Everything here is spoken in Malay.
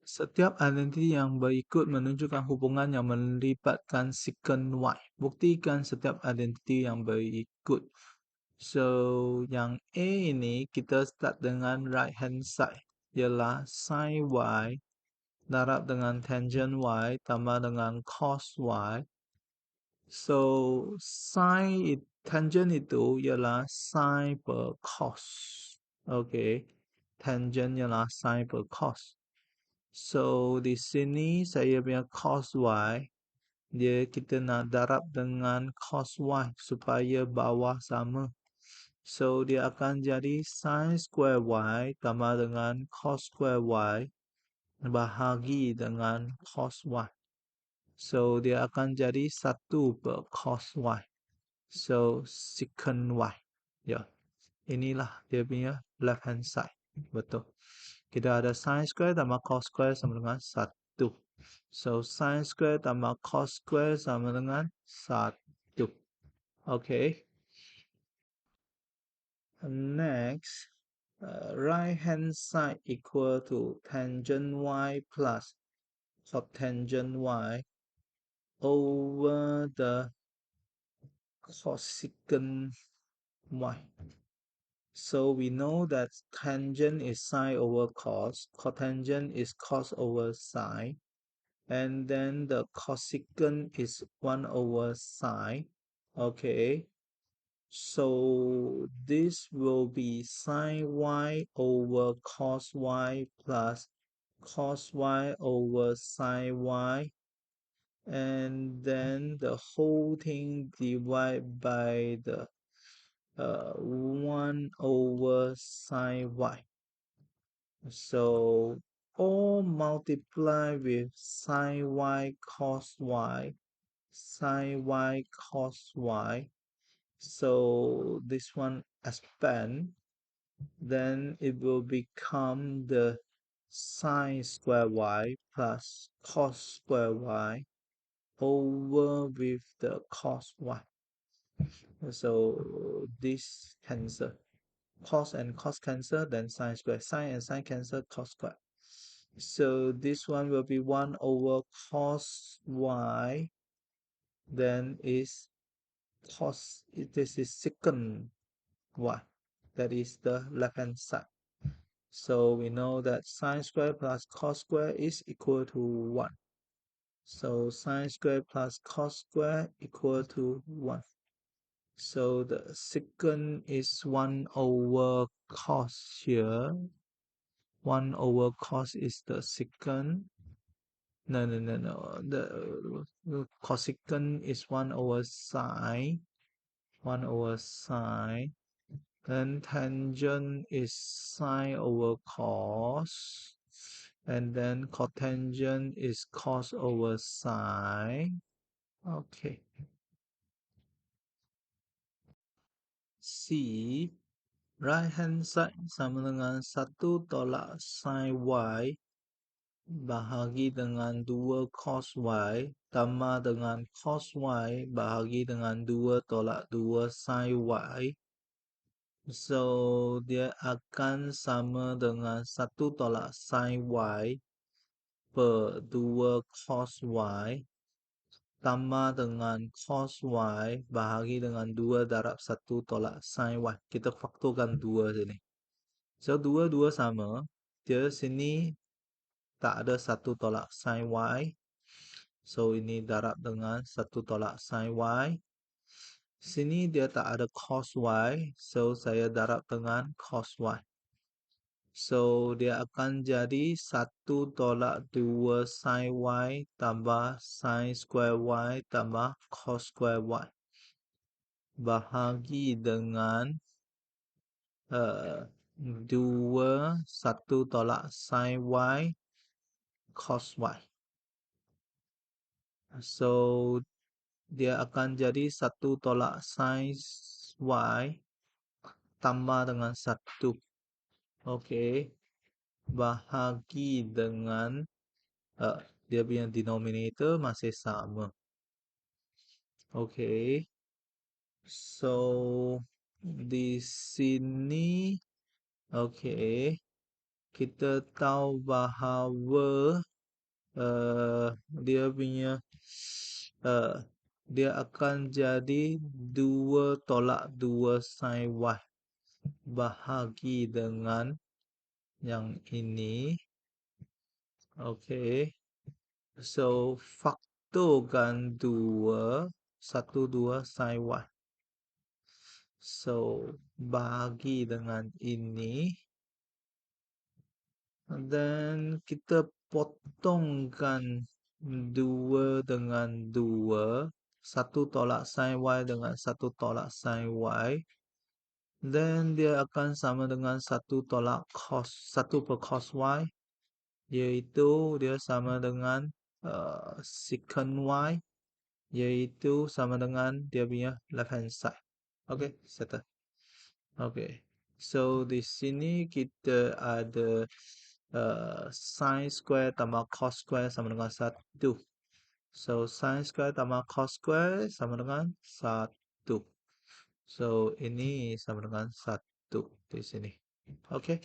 Setiap identiti yang berikut menunjukkan hubungan yang melibatkan secant Y. Buktikan setiap identiti yang berikut. So, yang A ini kita start dengan right hand side. Ialah sin Y darab dengan tangent Y tambah dengan cos Y. So, tangent itu ialah sin per cos. Okay. Tangent ialah sin per cos. So, di sini saya punya cos Y, kita nak darab dengan cos Y supaya bawah sama. So, dia akan jadi sin square Y tambah dengan cos square Y bahagi dengan cos Y. So, dia akan jadi 1 per cos Y. So, secant Y. Ya, inilah dia punya left hand side. Betul. Kita ada sin square tambah cos square sama dengan 1. So, sin square tambah cos square sama dengan 1. Okay. Next, right hand side equal to tangent Y plus cotangent Y over the cosecant Y. So we know that tangent is sine over cos, cotangent is cos over sine, and then the cosecant is 1 over sine. Okay. So this will be sine Y over cos Y plus cos Y over sine Y, and then the whole thing divided by the 1 over sine Y. So all multiply with sine Y cos Y, sine Y cos Y. So this one expand, then it will become the sine square Y plus cos square Y over with the cos Y. So this cancel. Cos and cos cancel, then sine square. Sine and sine cancel, cos square. So this one will be 1 over cos Y, then is cos, this is secant Y. That is the left hand side. So we know that sine square plus cos square is equal to 1. So sine square plus cos square equal to 1. So the secant is 1 over cos here. 1 over cos is the secant. No. The cosecant is 1 over sine. 1 over sine. Then tangent is sine over cos. And then cotangent is cos over sine. Okay. C. Right hand side sama dengan 1 tolak sin Y bahagi dengan 2 cos Y tambah dengan cos Y bahagi dengan 2 tolak 2 sin Y. So, dia akan sama dengan 1 tolak sin Y per 2 cos Y tambah dengan cos Y bahagi dengan 2 darab 1 tolak sin Y. Kita faktorkan 2 sini. So, 2 sama. Dia sini tak ada 1 tolak sin Y. So, ini darab dengan 1 tolak sin Y. Sini dia tak ada cos Y. So, saya darab dengan cos Y. So, dia akan jadi 1 tolak 2 sin Y tambah sin square Y tambah cos square Y. Bahagi dengan 2 1 tolak sin Y cos Y. So, dia akan jadi 1 tolak sin Y tambah dengan 1. Okay. Bahagi dengan dia punya denominator masih sama. Okay. So, di sini okay. kita tahu bahawa dia punya dia akan jadi 2 tolak 2 sin Y bahagi dengan yang ini. Okay. So, faktorkan 2, 2 sin Y. So, bahagi dengan ini. And then, kita potongkan 2 dengan 2. 1 tolak sin Y dengan 1 tolak sin Y. Then, dia akan sama dengan 1 tolak cos, 1 per cos Y. Iaitu, dia sama dengan secant Y. Iaitu sama dengan dia punya left hand side. Okay, settle. Okay. So, di sini kita ada sin square tambah cos square sama dengan 1. So, sin square tambah cos square sama dengan 1. So, ini sama dengan 1 di sini. Okay.